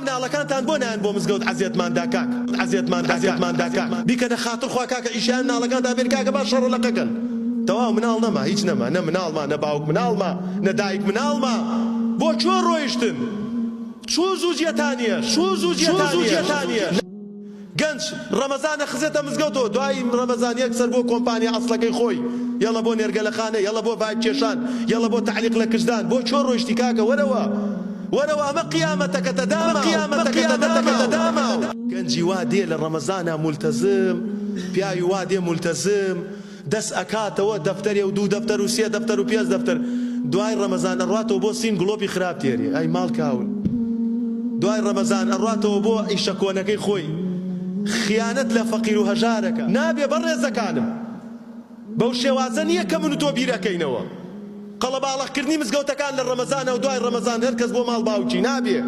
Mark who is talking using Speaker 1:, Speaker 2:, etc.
Speaker 1: مناڵەکانتان بۆ نایەن بۆ مزگەوت عەزیەتماندا کاک عەزیەتماندا کاک بیکەنە خاتر خوا کاکە ئیشیان مناڵەکاندا بێن کاکە باش شەڕەڵەقەکەن تەواو مناڵ نەما هیچ نەما نە مناڵما نە باوک مناڵما نە دایک مناڵما بۆ چۆن ڕۆیشتن شوز و جێتانیە گەنج ڕەمەزانە خزێتە مزگەوتەوە دوای ڕەمەزان یەکسەر بۆ کۆمپانیا ئەسڵەکەی خۆی یەڵە بۆ نێرگەلەخانە یەڵە بۆ ڤایب کێشان یەڵە بۆ تعلیق لە کشدان بۆ چۆن ڕۆیشتی کاکە وەرەوە ئەمە قیامەتەکە تەداما گەنجی وا دێ لە ڕەمەزانە مولتەزم پیاوی وا دێ مولتەزم دەست ئەکاتەوە دەفتەرێ و دوو دەفتەر و سێ دەفتەر و پێنج دەفتەر دوای ڕەمەزان ئەڕاتەوە بۆ سین گڵۆپی خراپ تێری ئەی ماڵ کاون دوای ڕەمەزان ئەڕاتەوە بۆ ئیشە کۆنەکەی خۆی خیانەت لە فەقیر و هەژارەکە نابێ بەڕێزەکانم بەو شێوازە نییە کە من و تۆ بیرەکەینەوە قەڵەباڵەخکردنی مزگەوتەکان لە ڕەمەزانە و دوای ڕەمەزان هەر کەس بۆ ماڵ باوکی نابێ